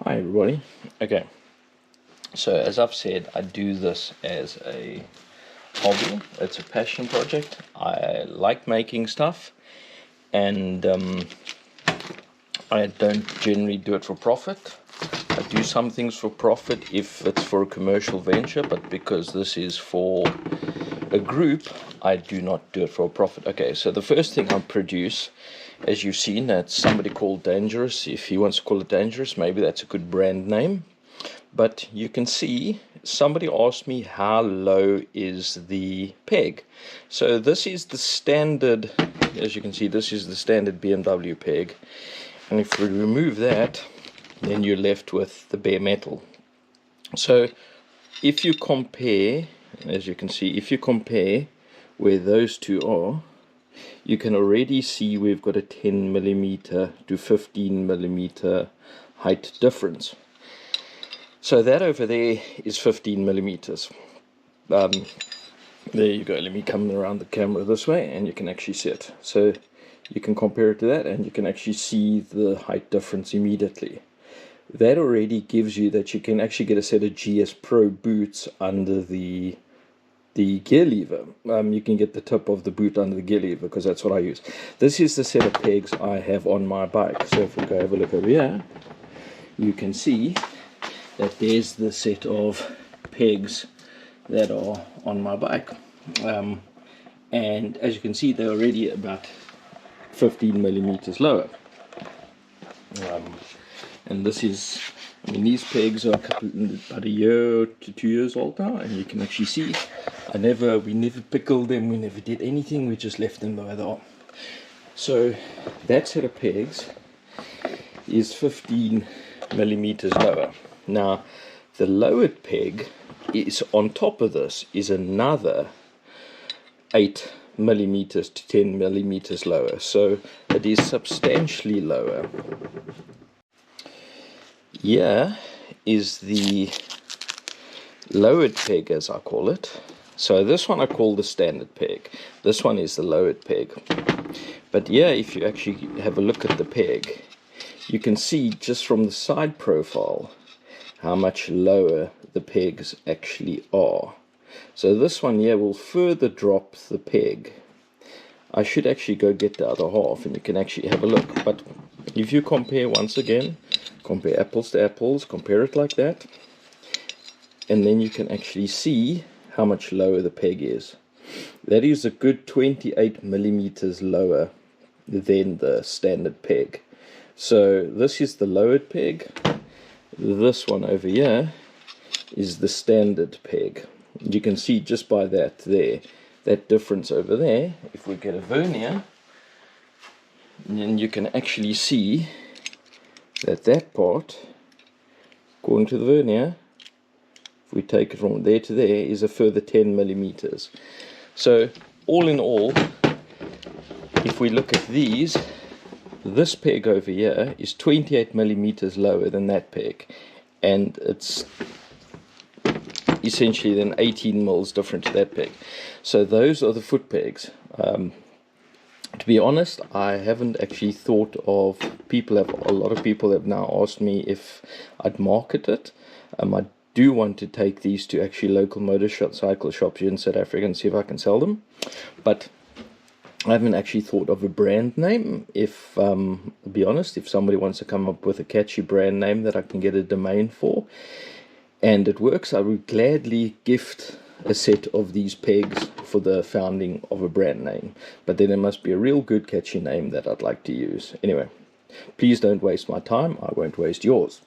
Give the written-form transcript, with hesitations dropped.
Hi everybody. Okay, so as I've said, I do this as a hobby. It's a passion project. I like making stuff, and I don't generally do it for profit. I do some things for profit if it's for a commercial venture, but because this is for a group, I do not do it for a profit. Okay, so the first thing I produce, as you've seen, that's somebody called Dangerous. If he wants to call it Dangerous, maybe that's a good brand name. But you can see somebody asked me how low is the peg. So this is the standard, as you can see, this is the standard BMW peg. And if we remove that, then you're left with the bare metal. So if you compare, as you can see, if you compare where those two are, you can already see we've got a 10mm to 15mm height difference. So that over there is 15mm. There you go. Let me come around the camera this way and you can actually see it. So you can compare it to that and you can actually see the height difference immediately. That already gives you that you can actually get a set of GS Pro boots under the gear lever. You can get the tip of the boot under the gear lever because that's what I use. This is the set of pegs I have on my bike. So if we go have a look over here, you can see that there's the set of pegs that are on my bike. And as you can see, they're already about 15mm lower. And this is, I mean, these pegs are about a year to 2 years old now, and you can actually see we never pickled them, we never did anything, we just left them the way they are. So that set of pegs is 15mm lower. Now the lowered peg is on top of this is another 8mm to 10mm lower, so it is substantially lower. Here is the lowered peg, as I call it. So this one I call the standard peg. This one is the lowered peg. But here, if you actually have a look at the peg, you can see just from the side profile how much lower the pegs actually are. So this one here will further drop the peg. I should actually go get the other half and you can actually have a look. But if you compare, once again, compare apples to apples, compare it like that, and then you can actually see how much lower the peg is. That is a good 28mm lower than the standard peg. So this is the lowered peg. This one over here is the standard peg. You can see just by that there, that difference over there. If we get a vernier, then you can actually see that that part, according to the vernier, if we take it from there to there, is a further 10mm. So all in all, if we look at these, this peg over here is 28mm lower than that peg, and it's essentially then 18mm different to that peg. So those are the foot pegs. To be honest, I haven't actually thought of, a lot of people have now asked me if I'd market it. I do want to take these to actually local motorcycle shops here in South Africa and see if I can sell them. But I haven't actually thought of a brand name. If, to be honest, if somebody wants to come up with a catchy brand name that I can get a domain for, and it works, I would gladly gift a set of these pegs for the founding of a brand name. But then it must be a real good catchy name that I'd like to use. Anyway, please don't waste my time. I won't waste yours.